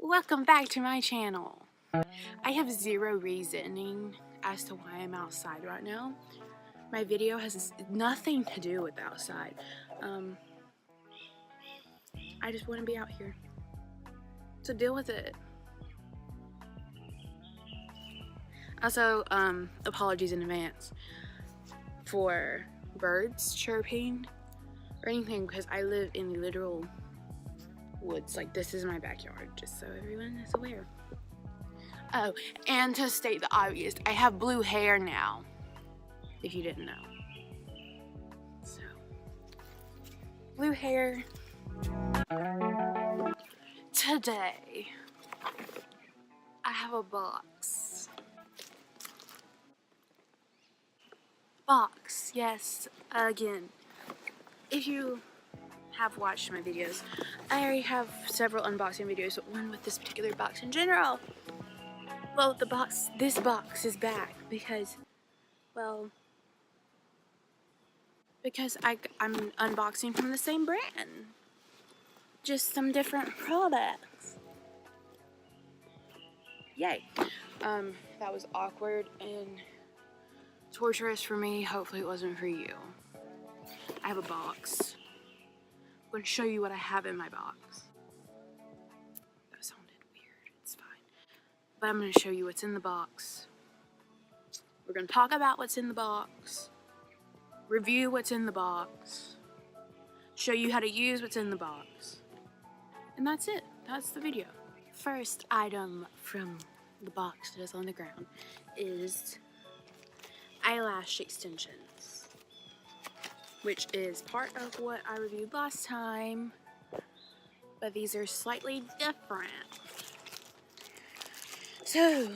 Welcome back to my channel. I have zero reasoning as to why I'm outside right now. My video has nothing to do with outside. I just want to be out here. So deal with it. Also, apologies in advance for birds chirping or anything because I live in the literal woods. Like, this is my backyard, just so everyone is aware. Oh, and to state the obvious, I have blue hair now, if you didn't know. So, blue hair. Today, I have a box. Box, yes, again. If you have watched my videos, I already have several unboxing videos, but one with this particular box in general. Well, this box is back because, well, I'm unboxing from the same brand. Just some different products. Yay. That was awkward and torturous for me. Hopefully it wasn't for you. I have a box. I'm going to show you what I have in my box. That sounded weird. It's fine. But I'm going to show you what's in the box. We're going to talk about what's in the box. Review what's in the box. Show you how to use what's in the box. And that's it. That's the video. First item from the box that is on the ground is Eyelash Extensions, which is part of what I reviewed last time, but these are slightly different. So,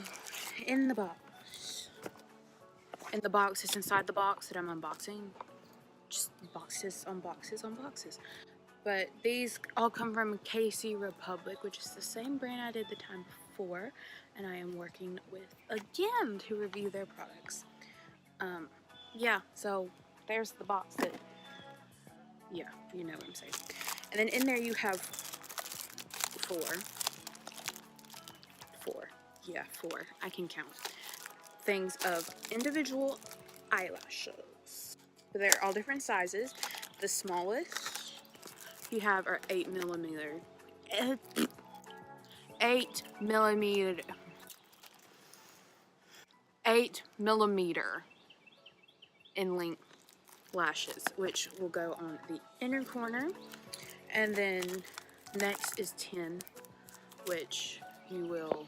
in the box is inside the box that I'm unboxing. Just boxes on boxes on boxes. But these all come from KC Republic, which is the same brand I did the time before, and I am working with again to review their products. Yeah, so there's the box that, yeah, you know what I'm saying. And then in there you have four, I can count, things of individual eyelashes. They're all different sizes. The smallest you have are 8 millimeter in length lashes, which will go on the inner corner. And then next is 10, which you will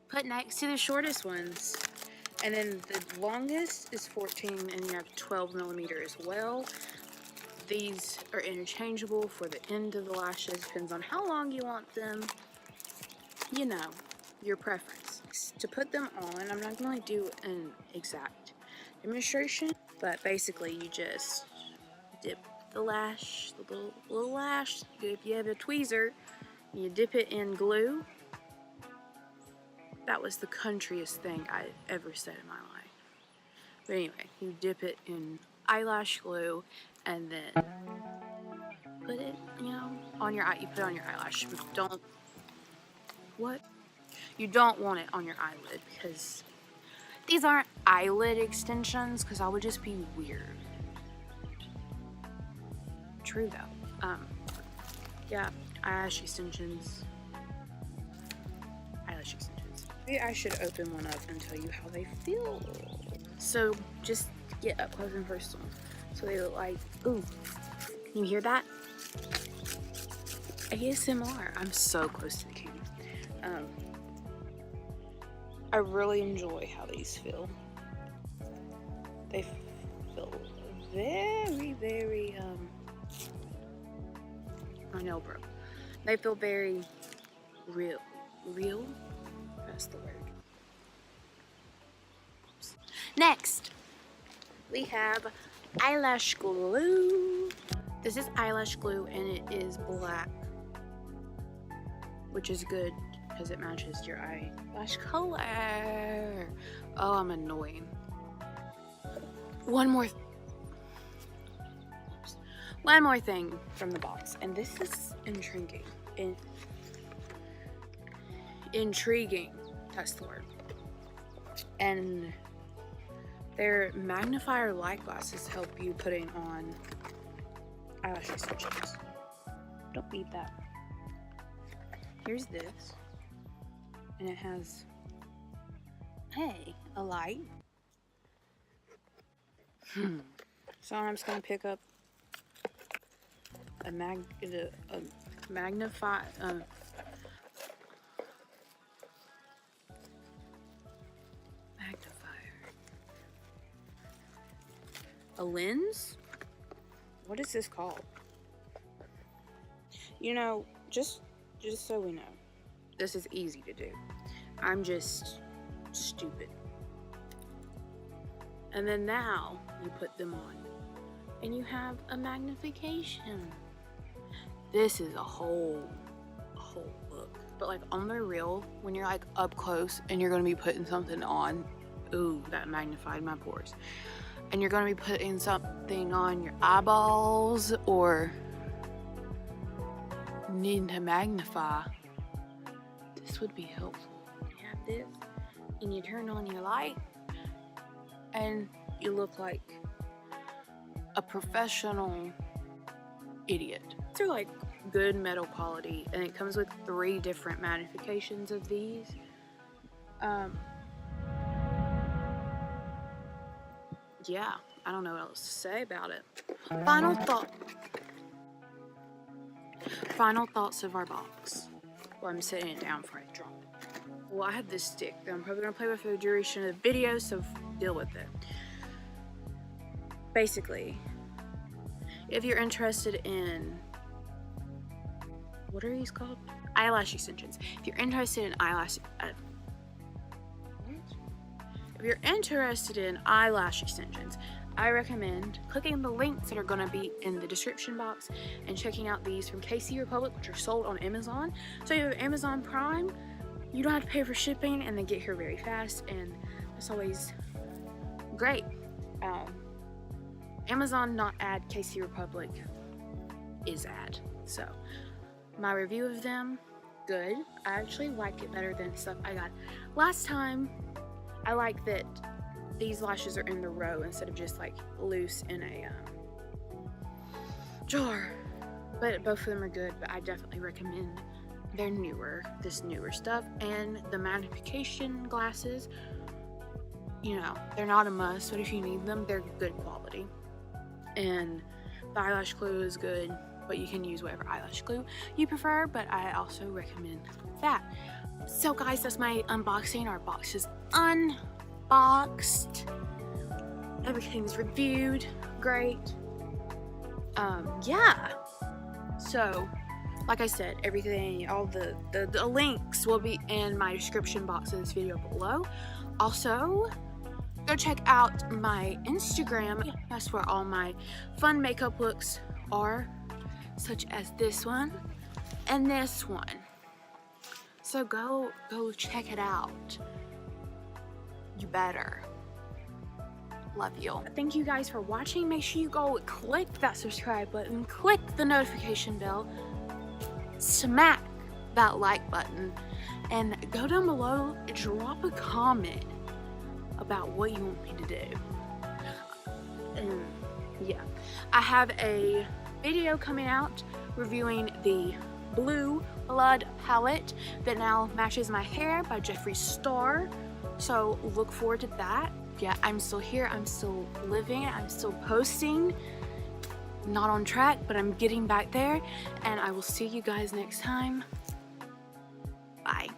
put next to the shortest ones. And then the longest is 14, and you have 12 millimeter as well. These are interchangeable for the end of the lashes. Depends on how long you want them. You know, your preference. To put them on, I'm not going to do an exact demonstration, but basically you just dip the lash, the little lash. If you have a tweezer, you dip it in glue. That was the countryest thing I ever said in my life. But anyway, you dip it in eyelash glue and then put it, you know, on your eye. You put it on your eyelash. You don't want it on your eyelid because these aren't eyelid extensions, because that would just be weird. True though. Yeah, eyelash extensions. Maybe I should open one up and tell you how they feel. So just get up close and personal. So they look like, ooh, can you hear that? ASMR. I'm so close to the camera. I really enjoy how these feel. They feel very, very, my nail broke. They feel very real. Real? That's the word. Oops. Next, we have eyelash glue. This is eyelash glue and it is black, which is good because it matches your eyelash color. Oh, I'm annoying. One more thing from the box, and this is intriguing. intriguing test the word. And their Magnifier light glasses help you putting on eyelash extensions. Don't eat that. Here's this, and it has a light. So I'm just gonna pick up a magnifier. A lens? What is this called? You know, just so we know, this is easy to do. I'm just stupid. And then now you put them on and you have a magnification. This is a whole look. But like on the real, when you're like up close and you're gonna be putting something on, ooh, that magnified my pores. And you're gonna be putting something on your eyeballs or needing to magnify, this would be helpful. You have this and you turn on your light and you look like a professional idiot. They're like good metal quality, and it comes with 3 different magnifications of these. Yeah, I don't know what else to say about it. Final thoughts of our box. Well, I'm setting it down before I drop it. Well, I have this stick that I'm probably gonna play with for the duration of the video, so deal with it. Basically, if you're interested in, what are these called? Eyelash extensions. If you're interested in eyelash extensions, I recommend clicking the links that are going to be in the description box and checking out these from KC Republic, which are sold on Amazon. So you have Amazon Prime, you don't have to pay for shipping, and they get here very fast, and that's always great. Amazon not ad, KC Republic is ad. So my review of them, good. I actually like it better than stuff I got last time. I like that these lashes are in the row instead of just like loose in a jar. But both of them are good, but I definitely recommend this newer stuff. And the magnification glasses, you know, they're not a must, but if you need them, they're good quality. And the eyelash glue is good, but you can use whatever eyelash glue you prefer, but I also recommend that. So guys, that's my unboxing. Our box is unboxed. Everything's reviewed. Great. Yeah. So, like I said, everything, all the links will be in my description box of this video below. Also, go check out my Instagram. That's where all my fun makeup looks are, such as this one and this one. So go check it out. You better. Love you. Thank you guys for watching. Make sure you go click that subscribe button, click the notification bell, smack that like button, and go down below, drop a comment about what you want me to do. And yeah, I have a video coming out reviewing the Blue Blood palette that now matches my hair by Jeffree Star, so look forward to that. Yeah, I'm still here, I'm still living, I'm still posting. Not on track, but I'm getting back there, and I will see you guys next time. Bye.